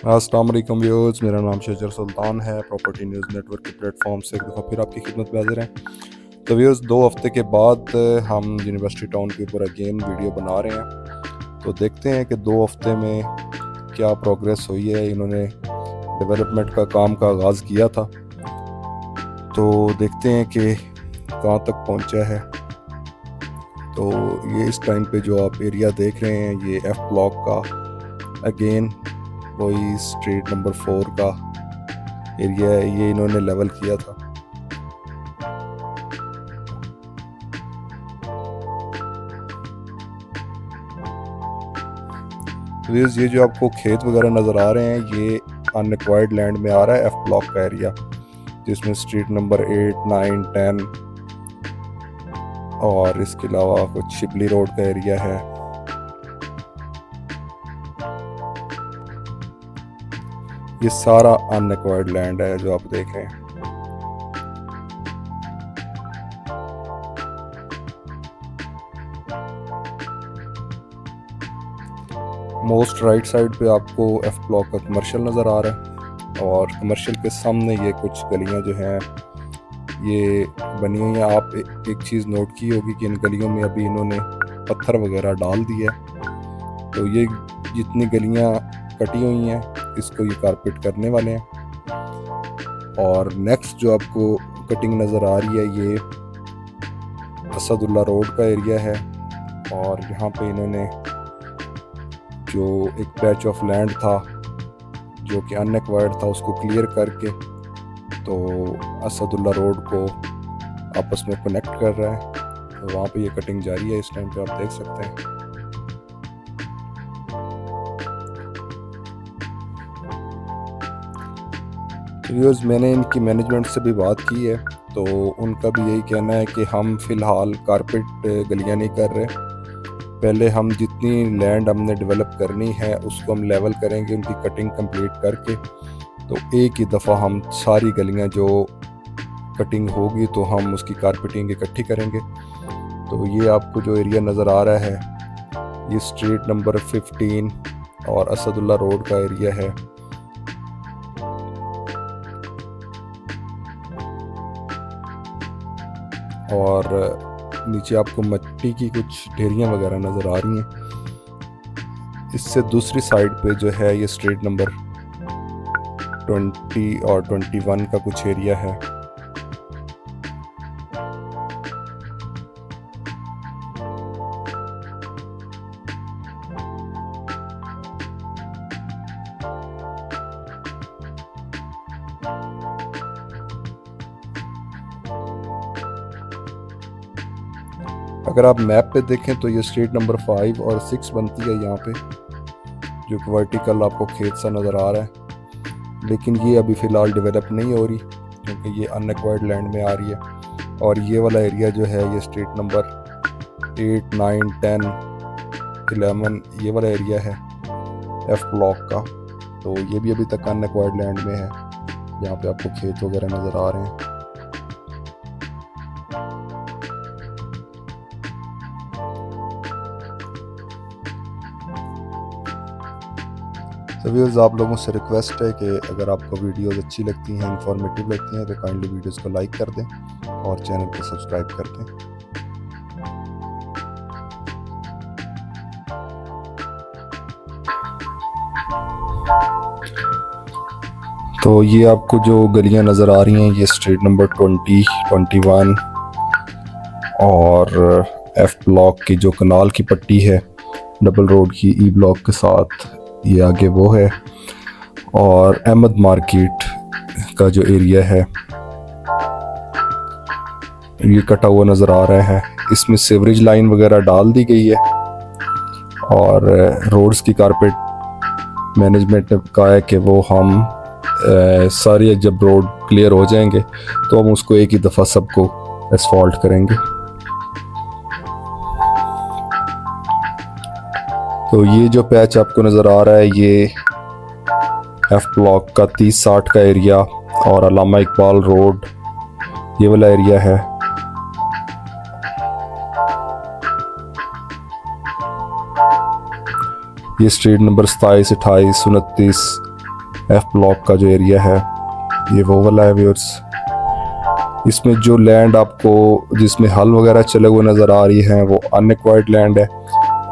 अस्सलाम वालेकुम व्यूअर्स, मेरा नाम शजर सुल्तान है। प्रॉपर्टी न्यूज़ नेटवर्क के प्लेटफॉर्म से एक दफ़ा फिर आपकी खिदमत में हाजिर हैं। तो व्यूअर्स, 2 हफ्ते के बाद हम यूनिवर्सिटी टाउन के ऊपर अगेन वीडियो बना रहे हैं। तो देखते हैं कि 2 हफ्ते में क्या प्रोग्रेस हुई है। इन्होंने डेवलपमेंट का काम का आगाज़ किया था, तो देखते हैं कि कहाँ तक पहुँचा है। तो ये इस टाइम पे जो आप एरिया देख रहे हैं, ये एफ ब्लॉक का अगेन वही स्ट्रीट नंबर 4 का एरिया है। ये इन्होंने लेवल किया था। तो ये जो आपको खेत वगैरह नज़र आ रहे हैं, ये अनएक्वायर्ड लैंड में आ रहा है एफ ब्लॉक का एरिया, जिसमें स्ट्रीट नंबर 8, 9, 10 और इसके अलावा कुछ शिबली रोड का एरिया है। ये सारा अनएक्वायर्ड लैंड है जो आप देख रहे हैं। मोस्ट राइट साइड पे आपको एफ ब्लॉक का कमर्शियल नज़र आ रहा है, और कमर्शियल के सामने ये कुछ गलियां जो हैं ये बनी हुई हैं। आप एक चीज़ नोट की होगी कि इन गलियों में अभी इन्होंने पत्थर वगैरह डाल दिया है। तो ये जितनी गलियां कटी हुई हैं, इसको ये कारपेट करने वाले हैं। और नेक्स्ट जो आपको कटिंग नज़र आ रही है, ये असदुल्ला रोड का एरिया है। और यहाँ पे इन्होंने जो एक पैच ऑफ लैंड था जो कि अनएक्वायर्ड था, उसको क्लियर करके तो असदुल्ला रोड को आपस में कनेक्ट कर रहा है। तो वहाँ पे ये कटिंग जारी है इस टाइम पे, आप देख सकते हैं। व्यूअर्स, मैंने इनकी मैनेजमेंट से भी बात की है, तो उनका भी यही कहना है कि हम फ़िलहाल कारपेट गलियाँ नहीं कर रहे। पहले हम जितनी लैंड हमने डेवलप करनी है उसको हम लेवल करेंगे, उनकी कटिंग कंप्लीट करके तो एक ही दफ़ा हम सारी गलियां जो कटिंग होगी तो हम उसकी कारपेटिंग इकट्ठी करेंगे। तो ये आपको जो एरिया नज़र आ रहा है, ये स्ट्रीट नंबर 15 और असदुल्ला रोड का एरिया है। और नीचे आपको मिट्टी की कुछ ढेरियां वगैरह नज़र आ रही हैं। इससे दूसरी साइड पे जो है ये स्ट्रीट नंबर 20 और 21 का कुछ एरिया है। अगर आप मैप पे देखें तो ये स्ट्रीट नंबर 5 और 6 बनती है यहाँ पे, जो कि वर्टिकल आपको खेत सा नज़र आ रहा है। लेकिन ये अभी फ़िलहाल डेवलप नहीं हो रही क्योंकि ये अनएक्वायर्ड लैंड में आ रही है। और ये वाला एरिया जो है, ये स्ट्रीट नंबर 8, 9, 10, 11 ये वाला एरिया है एफ ब्लॉक का। तो ये भी अभी तक अनएक्वायर्ड लैंड में है, यहाँ पे आपको खेत वगैरह नज़र आ रहे हैं। तो व्यूअर्स, आप लोगों से रिक्वेस्ट है कि अगर आपको वीडियोस अच्छी लगती हैं, इंफॉर्मेटिव लगती हैं, तो काइंडली वीडियोस को लाइक कर दें और चैनल को सब्सक्राइब कर दें। तो ये आपको जो गलियां नज़र आ रही हैं, ये स्ट्रीट नंबर 20, 21 और एफ ब्लॉक की जो कनाल की पट्टी है डबल रोड की ई ब्लॉक के साथ, ये आगे वो है। और अहमद मार्केट का जो एरिया है ये कटा हुआ नज़र आ रहा है। इसमें सीवरेज लाइन वगैरह डाल दी गई है और रोड्स की कारपेट मैनेजमेंट ने कहा है कि वो हम सारी जब रोड क्लियर हो जाएंगे तो हम उसको एक ही दफ़ा सबको एसफॉल्ट करेंगे। तो ये जो पैच आपको नज़र आ रहा है, ये एफ ब्लॉक का 30-60 का एरिया और अल्लामा इकबाल रोड ये वाला एरिया है। ये स्ट्रीट नंबर 27, 28, 29 एफ ब्लॉक का जो एरिया है ये वो वाला है व्यूअर्स। इसमें जो लैंड आपको जिसमें हल वगैरह चले हुए नज़र आ रही है वो अनएक्वायर्ड लैंड है,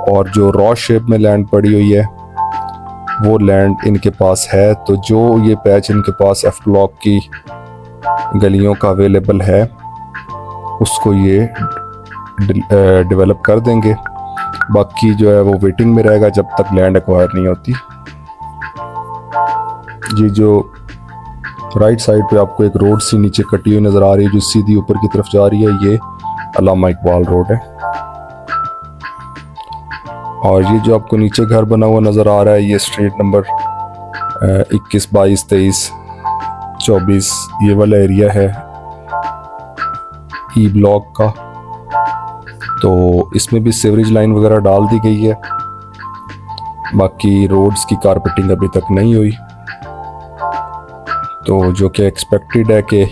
और जो रॉ शेप में लैंड पड़ी हुई है वो लैंड इनके पास है। तो जो ये पैच इनके पास एफ ब्लॉक की गलियों का अवेलेबल है उसको ये डेवलप कर देंगे, बाकी जो है वो वेटिंग में रहेगा जब तक लैंड एक्वायर नहीं होती। ये जो राइट साइड पे आपको एक रोड सी नीचे कटी हुई नज़र आ रही है जो सीधी ऊपर की तरफ जा रही है, ये अल्लामा इकबाल रोड है। और ये जो आपको नीचे घर बना हुआ नज़र आ रहा है ये स्ट्रीट नंबर 21, 22, 23, 24 ये वाला एरिया है ई ब्लॉक का। तो इसमें भी सीवरेज लाइन वगैरह डाल दी गई है, बाकी रोड्स की कारपेटिंग अभी तक नहीं हुई। तो जो कि एक्सपेक्टेड है कि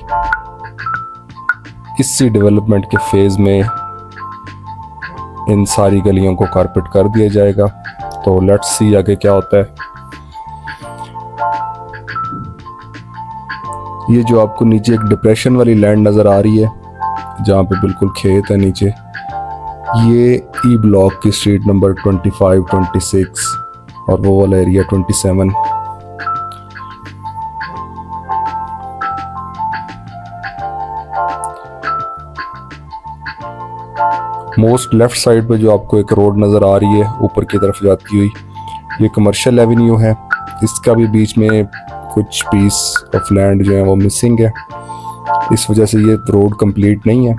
इसी डेवलपमेंट के फेज़ में इन सारी गलियों को कारपेट कर दिया जाएगा। तो लेट्स सी आगे क्या होता है। ये जो आपको नीचे एक डिप्रेशन वाली लैंड नज़र आ रही है जहाँ पे बिल्कुल खेत है नीचे, ये ई ब्लॉक की स्ट्रीट नंबर 25, 26 और वो वाला एरिया 27। मोस्ट लेफ्ट साइड पे जो आपको एक रोड नज़र आ रही है ऊपर की तरफ जाती हुई, ये कमर्शियल एवेन्यू है। इसका भी बीच में कुछ पीस ऑफ लैंड जो है वो मिसिंग है, इस वजह से ये रोड कंप्लीट नहीं है।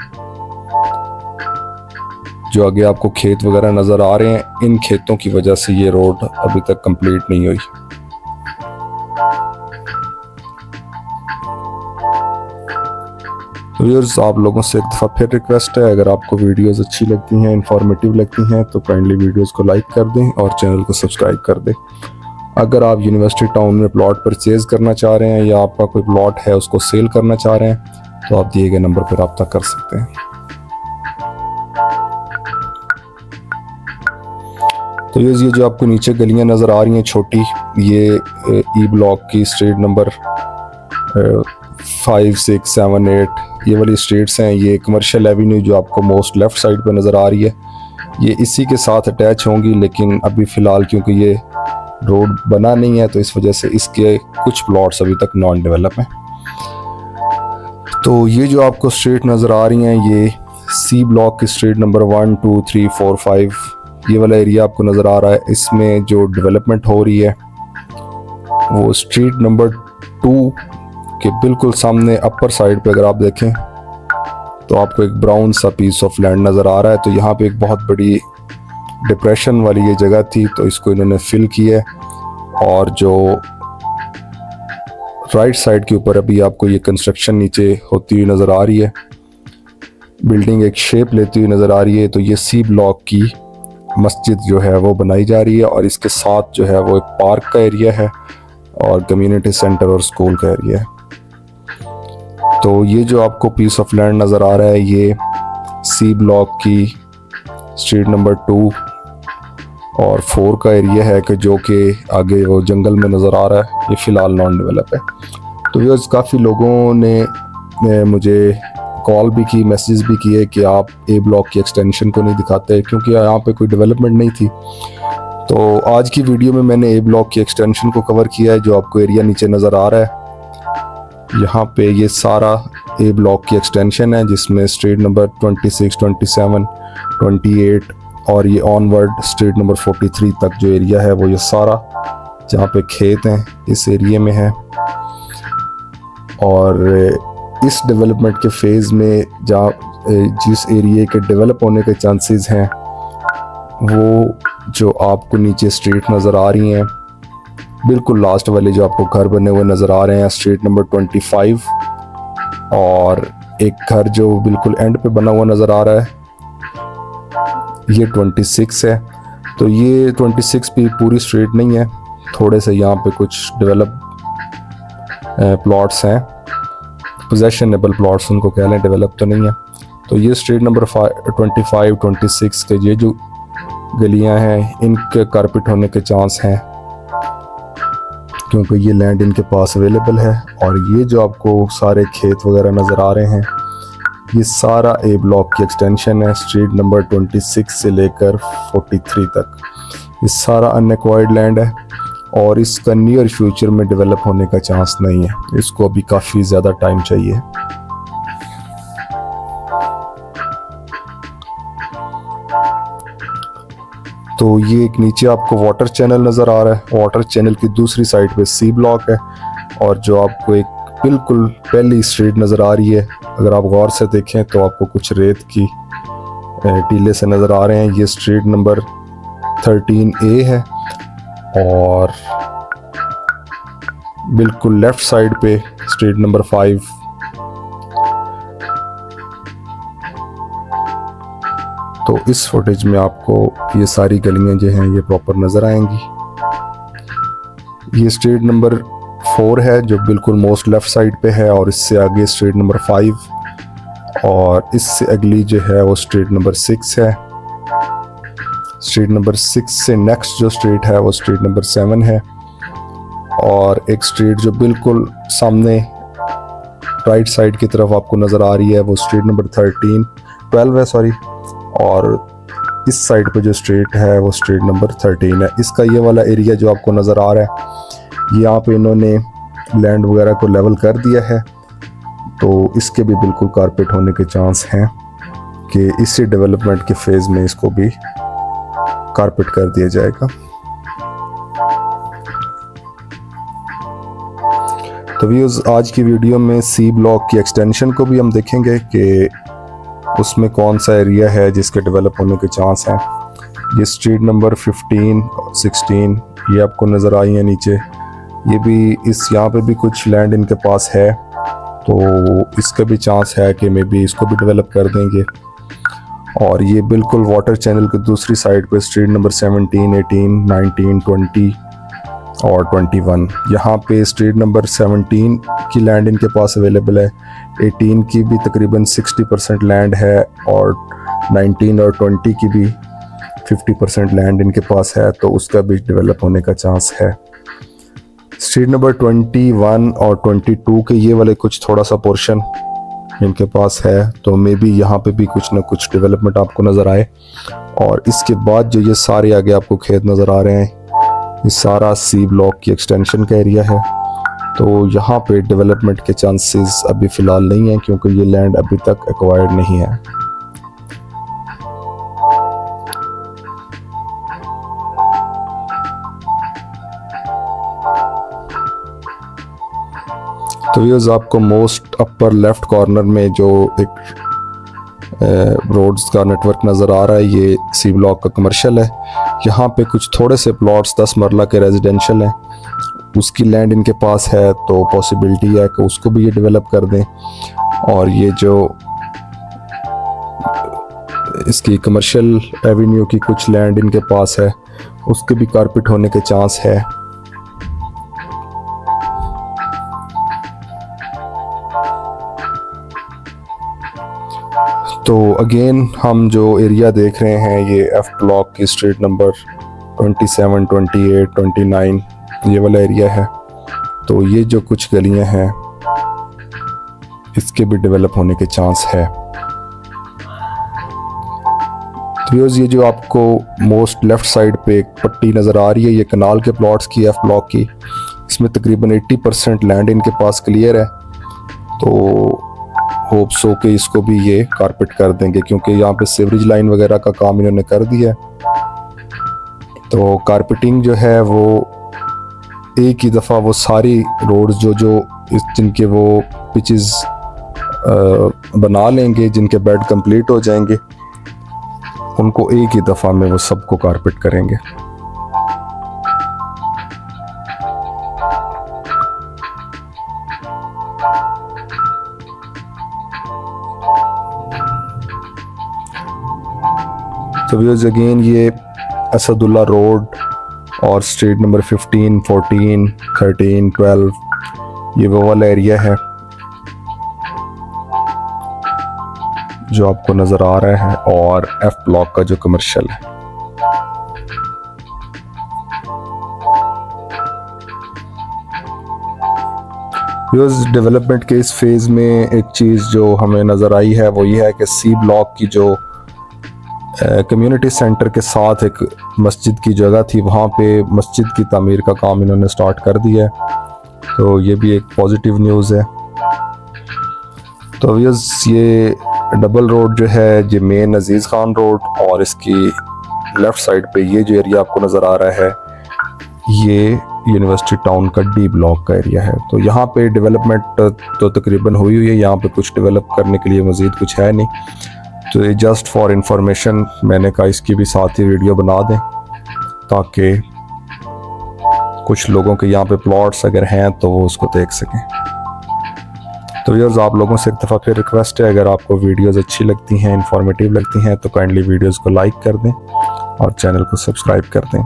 जो आगे आपको खेत वगैरह नज़र आ रहे हैं, इन खेतों की वजह से ये रोड अभी तक कंप्लीट नहीं हुई। तो व्यूअर्स, आप लोगों से एक दफ़ा फिर रिक्वेस्ट है, अगर आपको वीडियोस अच्छी लगती हैं, इंफॉर्मेटिव लगती हैं तो काइंडली वीडियोस को लाइक कर दें और चैनल को सब्सक्राइब कर दें। अगर आप यूनिवर्सिटी टाउन में प्लॉट परचेज़ करना चाह रहे हैं या आपका कोई प्लॉट है उसको सेल करना चाह रहे हैं तो आप दिए गए नंबर पर रब्ता कर सकते हैं। तो ये जो आपको नीचे गलियां नज़र आ रही हैं छोटी, ये ई ब्लॉक की स्ट्रीट नंबर 5, 6, 7, 8 ये वाली स्ट्रीट्स हैं। ये कमर्शियल एवेन्यू जो आपको मोस्ट लेफ़्ट साइड पे नज़र आ रही है ये इसी के साथ अटैच होंगी, लेकिन अभी फ़िलहाल क्योंकि ये रोड बना नहीं है तो इस वजह से इसके कुछ प्लॉट्स अभी तक नॉन डेवलप हैं। तो ये जो आपको स्ट्रीट नज़र आ रही हैं ये सी ब्लॉक की स्ट्रीट नंबर 1, 2, 3, 4, 5 ये वाला एरिया आपको नज़र आ रहा है। इसमें जो डेवलपमेंट हो रही है वो स्ट्रीट नंबर 2 के बिल्कुल सामने अपर साइड पे अगर आप देखें तो आपको एक ब्राउन सा पीस ऑफ लैंड नज़र आ रहा है। तो यहाँ पे एक बहुत बड़ी डिप्रेशन वाली ये जगह थी तो इसको इन्होंने फिल किया है, और जो राइट साइड के ऊपर अभी आपको ये कंस्ट्रक्शन नीचे होती हुई नज़र आ रही है, बिल्डिंग एक शेप लेती हुई नज़र आ रही है। तो ये सी ब्लॉक की मस्जिद जो है वो बनाई जा रही है और इसके साथ जो है वो एक पार्क का एरिया है और कम्युनिटी सेंटर और स्कूल का एरिया है। तो ये जो आपको पीस ऑफ लैंड नज़र आ रहा है ये सी ब्लॉक की स्ट्रीट नंबर 2 और 4 का एरिया है कि जो कि आगे वो जंगल में नज़र आ रहा है, ये फ़िलहाल नॉन डेवलप है। तो ये काफ़ी लोगों ने मुझे कॉल भी की, मैसेज भी किए कि आप ए ब्लॉक की एक्सटेंशन को नहीं दिखाते, क्योंकि यहाँ पे कोई डेवलपमेंट नहीं थी। तो आज की वीडियो में मैंने ए ब्लॉक की एक्सटेंशन को कवर किया है। जो आपको एरिया नीचे नज़र आ रहा है यहाँ पे ये सारा ए ब्लॉक की एक्सटेंशन है, जिसमें स्ट्रीट नंबर 26, 27, 28 और ये ऑनवर्ड स्ट्रीट नंबर 43 तक जो एरिया है वो ये सारा जहाँ पे खेत हैं इस एरिया में है। और इस डेवलपमेंट के फेज़ में जहाँ जिस एरिया के डेवलप होने के चांसेस हैं वो जो आपको नीचे स्ट्रीट नज़र आ रही हैं, बिल्कुल लास्ट वाले जो आपको घर बने हुए नज़र आ रहे हैं स्ट्रीट नंबर 25, और एक घर जो बिल्कुल एंड पे बना हुआ नज़र आ रहा है ये 26 है। तो ये 26 भी पूरी स्ट्रीट नहीं है, थोड़े से यहाँ पे कुछ डेवलप प्लॉट्स हैं, पोजेशनेबल प्लॉट्स उनको कह लें, डेवलप तो नहीं है। तो ये स्ट्रीट नंबर 25, 26 के ये जो गलियां हैं इनके कारपेट होने के चांस हैं। क्योंकि ये लैंड इनके पास अवेलेबल है। और ये जो आपको सारे खेत वगैरह नज़र आ रहे हैं, ये सारा ए ब्लॉक की एक्सटेंशन है। स्ट्रीट नंबर 26 से लेकर 43 तक ये सारा अनएक्वायर्ड लैंड है और इसका नियर फ्यूचर में डेवलप होने का चांस नहीं है। इसको अभी काफ़ी ज़्यादा टाइम चाहिए। तो ये एक नीचे आपको वाटर चैनल नज़र आ रहा है। वाटर चैनल की दूसरी साइड पे सी ब्लॉक है और जो आपको एक बिल्कुल पहली स्ट्रीट नज़र आ रही है, अगर आप गौर से देखें तो आपको कुछ रेत की टीले से नज़र आ रहे हैं। ये स्ट्रीट नंबर 13A है और बिल्कुल लेफ़्ट साइड पे स्ट्रीट नंबर 5। तो इस फुटेज में आपको ये सारी गलियां जो हैं ये प्रॉपर नज़र आएंगी। ये स्ट्रीट नंबर 4 है जो बिल्कुल मोस्ट लेफ़्ट साइड पे है और इससे आगे स्ट्रीट नंबर 5 और इससे अगली जो है वो स्ट्रीट नंबर 6 है। स्ट्रीट नंबर 6 से नेक्स्ट जो स्ट्रीट है वो स्ट्रीट नंबर 7 है और एक स्ट्रीट जो बिल्कुल सामने राइट साइड की तरफ आपको नज़र आ रही है वो स्ट्रीट नंबर 12 है सॉरी। और इस साइड पे जो स्ट्रीट है वो स्ट्रीट नंबर 13 है। इसका ये वाला एरिया जो आपको नज़र आ रहा है, यहाँ पे इन्होंने लैंड वगैरह को लेवल कर दिया है, तो इसके भी बिल्कुल कारपेट होने के चांस हैं कि इसी डेवलपमेंट के फेज़ में इसको भी कारपेट कर दिया जाएगा। तो व्यूअर्स, आज की वीडियो में सी ब्लॉक की एक्सटेंशन को भी हम देखेंगे कि उसमें कौन सा एरिया है जिसके डेवलप होने के चांस हैं। ये स्ट्रीट नंबर 15, 16 ये आपको नज़र आई है नीचे। ये भी यहाँ पे भी कुछ लैंड इनके पास है, तो इसका भी चांस है कि मे बी इसको भी डेवलप कर देंगे। और ये बिल्कुल वाटर चैनल की दूसरी साइड पे स्ट्रीट नंबर 17, 18, 19, 20 और 21। यहाँ पे स्ट्रीट नंबर 17 की लैंड इनके पास अवेलेबल है, 18 की भी तकरीबन 60% लैंड है और 19 और 20 की भी 50% लैंड इनके पास है, तो उसका भी डेवलप होने का चांस है। स्ट्रीट नंबर 21 और 22 के ये वाले कुछ थोड़ा सा पोर्शन इनके पास है, तो मे बी यहाँ पे भी कुछ ना कुछ डेवलपमेंट आपको नज़र आए। और इसके बाद जो ये सारे आगे आपको खेत नज़र आ रहे हैं, ये सारा सी ब्लॉक की एक्सटेंशन का एरिया है। तो यहाँ पे डेवलपमेंट के चांसेस अभी फ़िलहाल नहीं है क्योंकि ये लैंड अभी तक एक्वायर्ड नहीं है। तो व्यूअर्स, आपको मोस्ट अपर लेफ्ट कॉर्नर में जो एक रोड्स का नेटवर्क नज़र आ रहा है, ये सी ब्लॉक का कमर्शियल है। यहाँ पे कुछ थोड़े से प्लॉट्स 10 मरला के रेजिडेंशियल हैं, उसकी लैंड इनके पास है, तो पॉसिबिलिटी है कि उसको भी ये डेवलप कर दें। और ये जो इसकी कमर्शियल एवेन्यू की कुछ लैंड इनके पास है, उसके भी कारपेट होने के चांस है। तो अगेन हम जो एरिया देख रहे हैं ये एफ ब्लॉक की स्ट्रीट नंबर 27, 28, 29 ये वाला एरिया है। तो ये जो कुछ गलियां हैं इसके भी डेवलप होने के चांस है। तो ये जो आपको मोस्ट लेफ्ट साइड पे एक पट्टी नज़र आ रही है, ये कनाल के प्लॉट्स की एफ ब्लॉक की, इसमें तकरीबन 80% लैंड इनके पास क्लियर है। तो होप सो कि इसको भी ये कारपेट कर देंगे क्योंकि यहाँ पे सीवरेज लाइन वगैरह का काम इन्होंने कर दिया है। तो कारपेटिंग जो है वो एक ही दफ़ा वो सारी रोड्स जो इस जिनके वो पिचेस बना लेंगे, जिनके बेड कंप्लीट हो जाएंगे, उनको एक ही दफ़ा में वो सबको कारपेट करेंगे। तो व्यूअर्स, अगेन ये असदुल्ला रोड और स्ट्रीट नंबर 15, 14, 13, 12 ये वो वाला एरिया है जो आपको नज़र आ रहा है, और एफ ब्लॉक का जो कमर्शियल है। व्यूअर्स, डेवलपमेंट के इस फेज़ में एक चीज़ जो हमें नज़र आई है वो ये है कि सी ब्लॉक की जो कम्युनिटी सेंटर के साथ एक मस्जिद की जगह थी, वहाँ पे मस्जिद की तामीर का काम इन्होंने स्टार्ट कर दिया है, तो ये भी एक पॉजिटिव न्यूज़ है। तो व्यूअर्स, ये डबल रोड जो है, ये मेन अजीज़ खान रोड, और इसकी लेफ़्ट साइड पे ये जो एरिया आपको नज़र आ रहा है ये यूनिवर्सिटी टाउन का डी ब्लॉक का एरिया है। तो यहाँ पे डेवलपमेंट तो तकरीबन हुई है, यहाँ पे कुछ डेवलप करने के लिए मज़ीद कुछ है नहीं, तो ये जस्ट फॉर इंफॉर्मेशन मैंने कहा इसकी भी साथ ही वीडियो बना दें ताकि कुछ लोगों के यहाँ पे प्लॉट्स अगर हैं तो वो उसको देख सकें। तो व्यूअर्स, आप लोगों से एक दफ़ा फिर रिक्वेस्ट है, अगर आपको वीडियोस अच्छी लगती हैं, इंफॉर्मेटिव लगती हैं, तो काइंडली वीडियोस को लाइक कर दें और चैनल को सब्सक्राइब कर दें।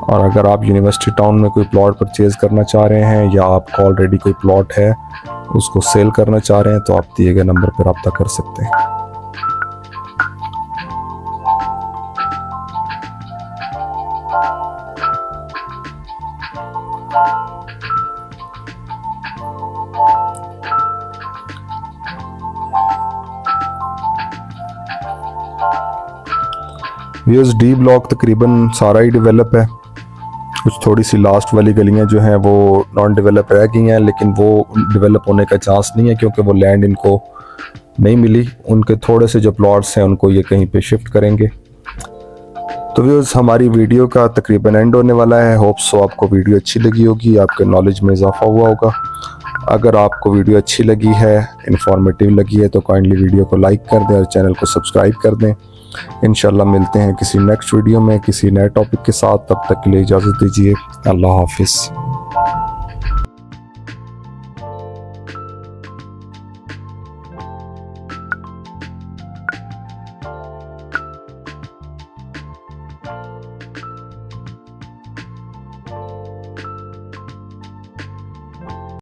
और अगर आप यूनिवर्सिटी टाउन में कोई प्लॉट परचेज़ करना चाह रहे हैं या आपका ऑलरेडी कोई प्लॉट है उसको सेल करना चाह रहे हैं तो आप दिए गए नंबर पर रब्ता कर सकते हैं। व्यूअर्स, डी ब्लॉक तकरीबन सारा ही डेवलप है, कुछ थोड़ी सी लास्ट वाली गलियां जो हैं वो नॉन डेवलप रह गई हैं, लेकिन वो डेवलप होने का चांस नहीं है क्योंकि वो लैंड इनको नहीं मिली। उनके थोड़े से जो प्लॉट्स हैं उनको ये कहीं पे शिफ्ट करेंगे। तो व्यूअर्स, हमारी वीडियो का तकरीबन एंड होने वाला है। होप सो आपको वीडियो अच्छी लगी होगी, आपके नॉलेज में इजाफा हुआ होगा। अगर आपको वीडियो अच्छी लगी है, इंफॉर्मेटिव लगी है, तो काइंडली वीडियो को लाइक कर दें और चैनल को सब्सक्राइब कर दें। इंशाल्लाह मिलते हैं किसी नेक्स्ट वीडियो में किसी नए टॉपिक के साथ। तब तक के लिए इजाज़त दीजिए। अल्लाह हाफिज़।